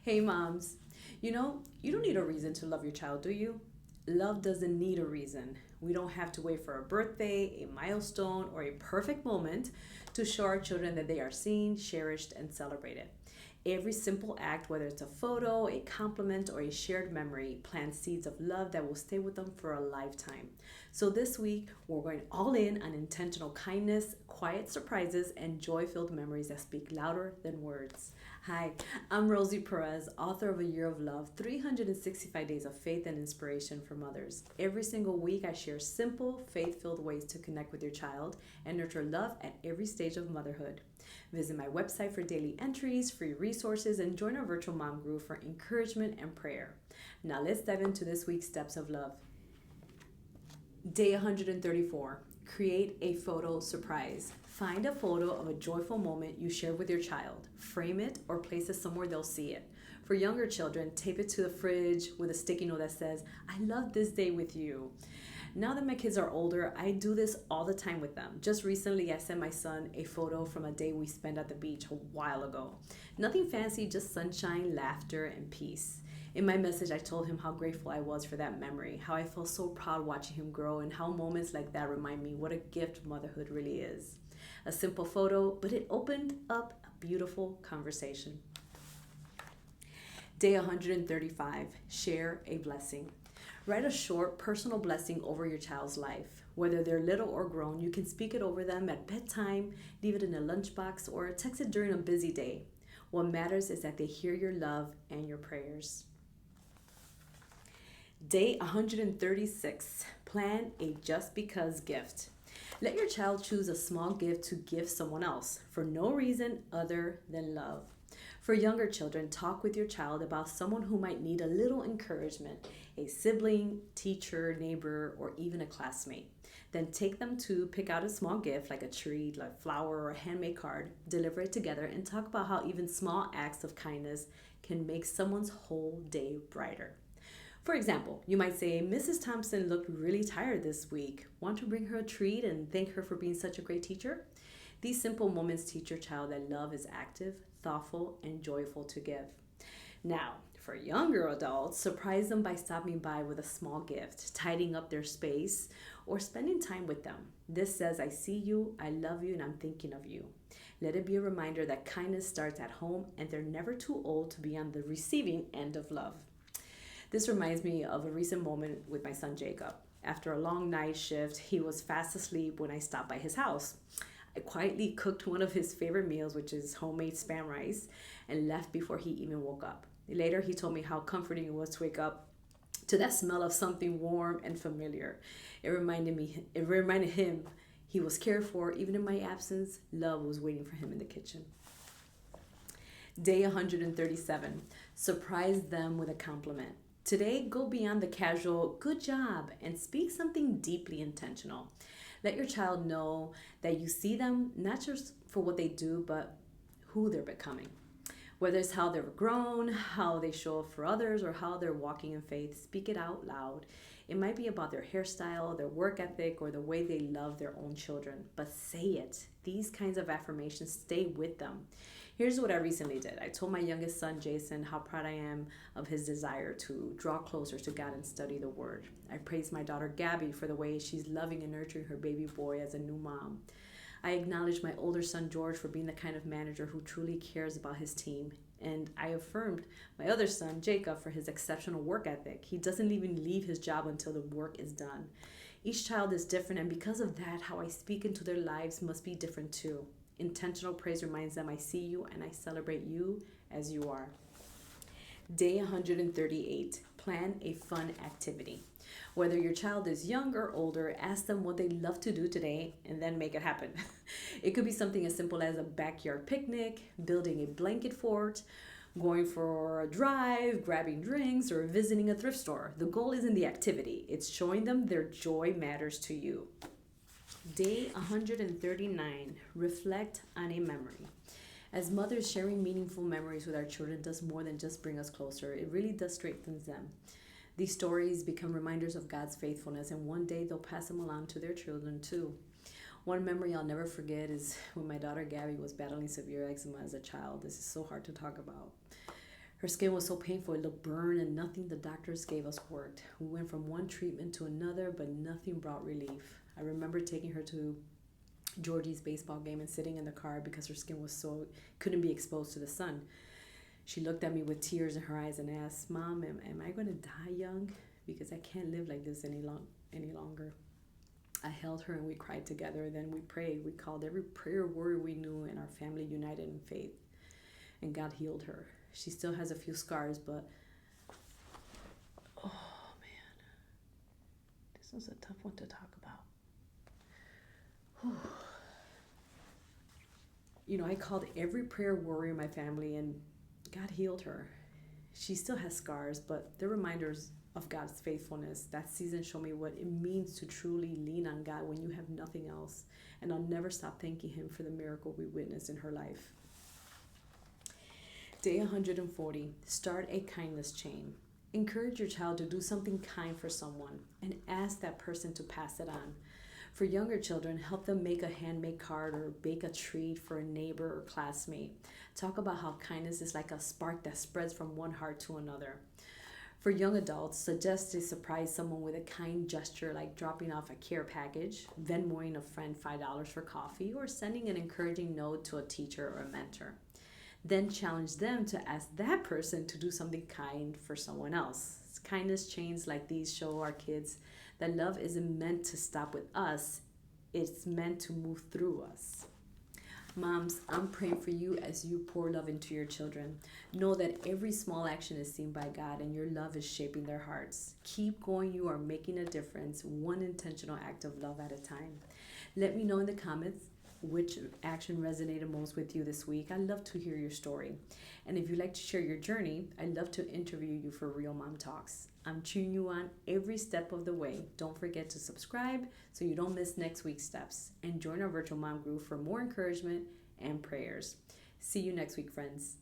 Hey moms, you don't need a reason to love your child, do you? Love doesn't need a reason. We don't have to wait for a birthday, a milestone, or a perfect moment to show our children that they are seen, cherished, and celebrated. Every simple act, whether it's a photo, a compliment, or a shared memory, plants seeds of love that will stay with them for a lifetime. So this week, we're going all in on intentional kindness, quiet surprises, and joy filled memories that speak louder than words. Hi, I'm Rosie Perez, author of A Year of Love 365 Days of Faith and Inspiration for Mothers. Every single week, I share simple, faith filled ways to connect with your child and nurture love at every stage of motherhood. Visit my website for daily entries, free resources, and join our virtual mom group for encouragement and prayer. Now, let's dive into this week's Steps of Love. Day 134. Create a photo surprise. Find a photo of a joyful moment you shared with your child. Frame it or place it somewhere they'll see it. For younger children, tape it to the fridge with a sticky note that says, "I love this day with you." Now that my kids are older, I do this all the time with them. Just recently, I sent my son a photo from a day we spent at the beach a while ago. Nothing fancy, just sunshine, laughter, and peace. In my message, I told him how grateful I was for that memory, how I felt so proud watching him grow, and how moments like that remind me what a gift motherhood really is. A simple photo, but it opened up a beautiful conversation. Day 135. Share a blessing. Write a short personal blessing over your child's life. Whether they're little or grown, you can speak it over them at bedtime, leave it in a lunchbox, or text it during a busy day. What matters is that they hear your love and your prayers. Day 136. Plan a just because gift. Let your child choose a small gift to give someone else for no reason other than love. For younger children, talk with your child about someone who might need a little encouragement, a sibling, teacher, neighbor, or even a classmate. Then take them to pick out a small gift like a treat, like a flower, or a handmade card, deliver it together, and talk about how even small acts of kindness can make someone's whole day brighter. For example, you might say, "Mrs. Thompson looked really tired this week. Want to bring her a treat and thank her for being such a great teacher?" These simple moments teach your child that love is active, thoughtful, and joyful to give. Now, for younger adults, surprise them by stopping by with a small gift, tidying up their space, or spending time with them. This says, "I see you, I love you, and I'm thinking of you." Let it be a reminder that kindness starts at home and they're never too old to be on the receiving end of love. This reminds me of a recent moment with my son Jacob. After a long night shift, he was fast asleep when I stopped by his house. I quietly cooked one of his favorite meals, which is homemade spam rice, and left before he even woke up. Later, he told me how comforting it was to wake up to that smell of something warm and familiar. It reminded him he was cared for. Even in my absence, love was waiting for him in the kitchen. Day 137. Surprise them with a compliment. Today, go beyond the casual "good job" and speak something deeply intentional. Let your child know that you see them not just for what they do, but who they're becoming. Whether it's how they're grown, how they show up for others, or how they're walking in faith, speak it out loud. It might be about their hairstyle, their work ethic, or the way they love their own children, but say it. These kinds of affirmations stay with them. Here's what I recently did. I told my youngest son, Jason, how proud I am of his desire to draw closer to God and study the Word. I praised my daughter, Gabby, for the way she's loving and nurturing her baby boy as a new mom. I acknowledged my older son, George, for being the kind of manager who truly cares about his team. And I affirmed my other son, Jacob, for his exceptional work ethic. He doesn't even leave his job until the work is done. Each child is different, and because of that, how I speak into their lives must be different too. Intentional praise reminds them I see you and I celebrate you as you are. Day 138. Plan a fun activity. Whether your child is young or older, ask them what they love to do today and then make it happen. It could be something as simple as a backyard picnic, building a blanket fort, going for a drive, grabbing drinks, or visiting a thrift store. The goal isn't the activity, it's showing them their joy matters to you. Day 139. Reflect on a memory. As mothers, sharing meaningful memories with our children does more than just bring us closer. It really does strengthen them. These stories become reminders of God's faithfulness, and one day they'll pass them along to their children too. One memory I'll never forget is when my daughter Gabby was battling severe eczema as a child. This is so hard to talk about. Her skin was so painful, it looked burned, and nothing the doctors gave us worked. We went from one treatment to another, but nothing brought relief. I remember taking her to Georgie's baseball game and sitting in the car because her skin was so couldn't be exposed to the sun. She looked at me with tears in her eyes and asked, "Mom, am I going to die young? Because I can't live like this any longer." I held her and we cried together. Then we prayed. We called every prayer warrior we knew, and our family united in faith. And God healed her. She still has a few scars, but oh man, this was a tough one to talk about. I called every prayer warrior in my family, and God healed her. She still has scars, but they're reminders of God's faithfulness. That season showed me what it means to truly lean on God when you have nothing else. And I'll never stop thanking Him for the miracle we witnessed in her life. Day 140, start a kindness chain. Encourage your child to do something kind for someone and ask that person to pass it on. For younger children, help them make a handmade card or bake a treat for a neighbor or classmate. Talk about how kindness is like a spark that spreads from one heart to another. For young adults, suggest to surprise someone with a kind gesture like dropping off a care package, Venmoing a friend $5 for coffee, or sending an encouraging note to a teacher or a mentor. Then challenge them to ask that person to do something kind for someone else. Kindness chains like these show our kids that love isn't meant to stop with us, it's meant to move through us. Moms, I'm praying for you as you pour love into your children. Know that every small action is seen by God and your love is shaping their hearts. Keep going, you are making a difference, one intentional act of love at a time. Let me know in the comments which action resonated most with you this week. I'd love to hear your story. And if you'd like to share your journey, I'd love to interview you for Real Mom Talks. I'm cheering you on every step of the way. Don't forget to subscribe so you don't miss next week's steps. And join our virtual mom group for more encouragement and prayers. See you next week, friends.